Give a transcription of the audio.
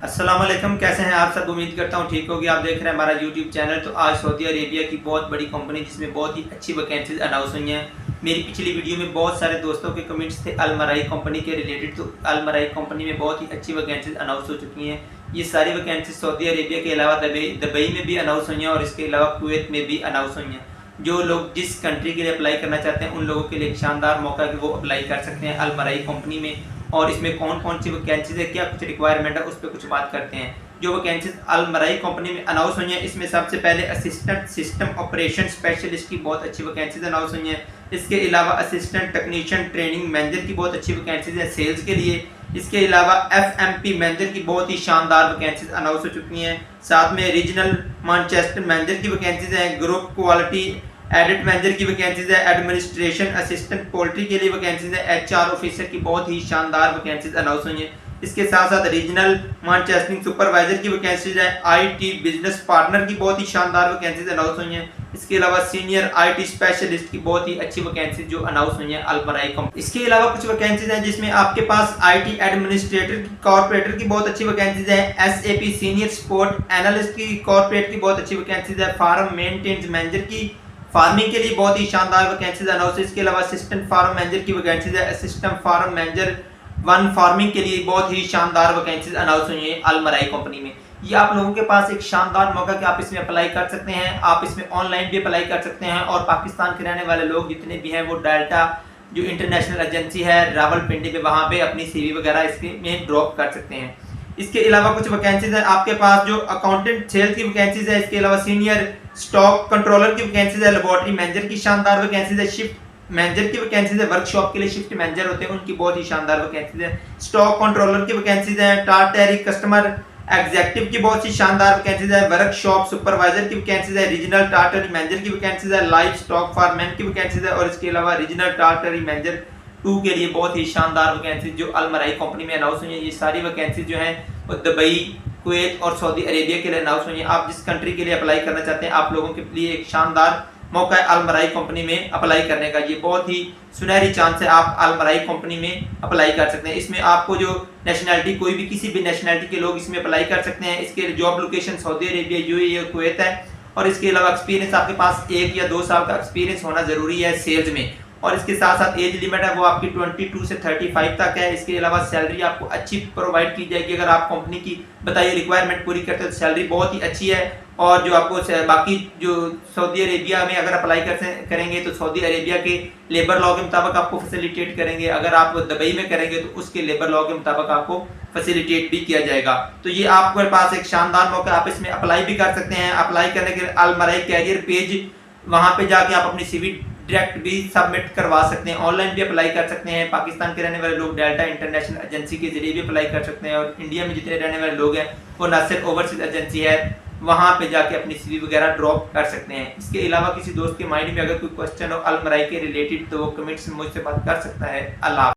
अस्सलाम वालेकुम, कैसे हैं आप सब। उम्मीद करता हूँ ठीक होगी। आप देख रहे हैं हमारा यूट्यूब चैनल। तो आज सऊदी अरेबिया की बहुत बड़ी कंपनी जिसमें बहुत ही अच्छी वैकेंसीज अनाउंस हुई हैं। मेरी पिछली वीडियो में बहुत सारे दोस्तों के कमेंट्स थे अल मराई कंपनी के रिलेटेड। तो अल मराई कंपनी में बहुत ही अच्छी वैकेंसीज अनाउंस हो चुकी हैं। ये सारी वैकेंसीज सऊदी अरेबिया के अलावा दुबई में भी अनाउंस हुई हैं और इसके अलावा कुवैत में भी अनाउंस हुई हैं। जो लोग जिस कंट्री के लिए अप्लाई करना चाहते हैं उन लोगों के लिए एक शानदार मौका है कि वो अप्लाई कर सकते हैं अल मराई कंपनी में। और इसमें कौन कौन सी वैकेंसीज है, क्या कुछ रिक्वायरमेंट है, उस पर कुछ बात करते हैं। जो वैकेंसीज अल मराई कंपनी में अनाउंस हुई हैं, इसमें सबसे पहले असिस्टेंट सिस्टम ऑपरेशन स्पेशलिस्ट की बहुत अच्छी वैकेंसीज अनाउंस हुई हैं। इसके अलावा असिस्टेंट टेक्नीशियन ट्रेनिंग मैनेजर की बहुत अच्छी वैकेंसीज हैं सेल्स के लिए। इसके अलावा FMP मैनेजर की बहुत ही शानदार वैकेंसीज अनाउंस हो चुकी हैं। साथ में रीजनल मैनचेस्टर मैनेजर की वैकेंसीज हैं। ग्रुप क्वालिटी एडिट मैनेजर की वैकेंसीज है। एडमिनिस्ट्रेशन असिस्टेंट पोल्ट्री के लिए वैकेंसीज है। HR ऑफिसर की बहुत ही शानदार वैकेंसीज अनाउंस हुई हैं। इसके साथ साथ रीजनल मैन्युफैक्चरिंग सुपरवाइजर की वैकेंसीज है। IT बिजनेस पार्टनर की बहुत ही शानदार वैकेंसीज अनाउंस हुई हैं। इसके अलावा सीनियर IT स्पेशलिस्ट की बहुत ही अच्छी वैकेंसीज जो अनाउंस हुई हैं अल मराई कंपनी। इसके अलावा कुछ वैकेंसीज हैं जिसमें आपके पास IT एडमिनिस्ट्रेटर की कॉर्पोरेटर की बहुत अच्छी वैकेंसीज है। SAP सीनियर सपोर्ट एनालिस्ट की कॉर्पोरेट की बहुत अच्छी वैकेंसीज है। फार्म मेंटेनेंस मैनेजर की फार्मिंग के लिए बहुत ही शानदार वैकेंसीज अनाउंस है। इसके अलावा असिस्टेंट फार्म मैनेजर की वैकेंसीज है। असिस्टेंट फार्म मैनेजर वन फार्मिंग के लिए बहुत ही शानदार वैकेंसीज अनाउंस हुई है अल मराई कंपनी में। ये आप लोगों के पास एक शानदार मौका कि आप इसमें अप्लाई कर सकते हैं। आप इसमें ऑनलाइन भी अप्लाई कर सकते हैं और पाकिस्तान के रहने वाले लोग जितने भी हैं वो डेल्टा जो इंटरनेशनल एजेंसी है रावलपिंडी में वहाँ पे अपनी CV वगैरह इसमें ड्रॉप कर सकते हैं। इसके अलावा कुछ वैकेंसीज है आपके पास जो अकाउंटेंट सेल्स की वैकेंसीज है। इसके अलावा सीनियर स्टॉक कंट्रोलर की वैकेंसीज है। लेबोरेटरी मैनेजर की शानदार वैकेंसीज है। शिफ्ट मैनेजर की वैकेंसीज है। वर्कशॉप के लिए शिफ्ट मैनेजर होते हैं उनकी बहुत ही शानदार वैकेंसीज है। स्टॉक कंट्रोलर की वैकेंसीज है। टारटेरी कस्टमर एग्जीक्यूटिव की बहुत ही शानदार वैकेंसीज है। वर्कशॉप सुपरवाइजर की वैकेंसीज है। रीजनल टारटेरी मैनेजर की वैकेंसीज है। लाइव स्टॉक फार्ममैन की वैकेंसीज है। और इसके अलावा रीजनल टारटेरी मैनेजर 2 के लिए बहुत ही शानदार वैकेंसीज जो अल मराई कंपनी में अनाउंस हुई है। ये सारी वैकेंसीज जो हैं वो दुबई कुवैत और सऊदी अरेबिया के लिए अनाउंस हुई है। आप जिस कंट्री के लिए अप्लाई करना चाहते हैं आप लोगों के लिए एक शानदार मौका है अल मराई कंपनी में अप्लाई करने का। ये बहुत ही सुनहरी चांस है, आप अल मराई कंपनी में अप्लाई कर सकते हैं। इसमें आपको जो नेशनैलिटी कोई भी किसी भी नेशनैलिटी के लोग इसमें अप्लाई कर सकते हैं। इसके job location Saudi Arabia UAE और कुवैत है। और इसके अलावा एक्सपीरियंस आपके पास 1 या 2 साल का एक्सपीरियंस होना जरूरी है सेल्स में। और इसके साथ साथ एज लिमिट है वो आपकी 22 से 35 तक है। इसके अलावा सैलरी आपको अच्छी प्रोवाइड की जाएगी। अगर आप कंपनी की बताइए रिक्वायरमेंट पूरी करते हैं तो सैलरी बहुत ही अच्छी है। और जो आपको बाकी जो सऊदी अरेबिया में अगर अप्लाई करेंगे तो सऊदी अरेबिया के लेबर लॉ के मुताबिक आपको फैसिलिटेट करेंगे। अगर आप दुबई में करेंगे तो उसके लेबर लॉ के मुताबिक आपको फैसिलिटेट भी किया जाएगा। तो ये आपके पास एक शानदार मौका, आप इसमें अप्लाई भी कर सकते हैं। अप्लाई करने के लिए अल मराई कैरियर पेज वहाँ पे जाके आप अपनी CV डायरेक्ट भी सबमिट करवा सकते हैं। ऑनलाइन भी अप्लाई कर सकते हैं। पाकिस्तान के रहने वाले लोग डेल्टा इंटरनेशनल एजेंसी के जरिए भी अप्लाई कर सकते हैं। और इंडिया में जितने रहने वाले लोग हैं वो नासिर ओवरसीज एजेंसी है वहाँ पे जाके अपनी CV वगैरह ड्रॉप कर सकते हैं। इसके अलावा किसी दोस्त के माइंड में अगर कोई क्वेश्चन हो अल मराई के रिलेटेड तो वो कमेंट्स में मुझसे बात कर सकता है। अल्लाह।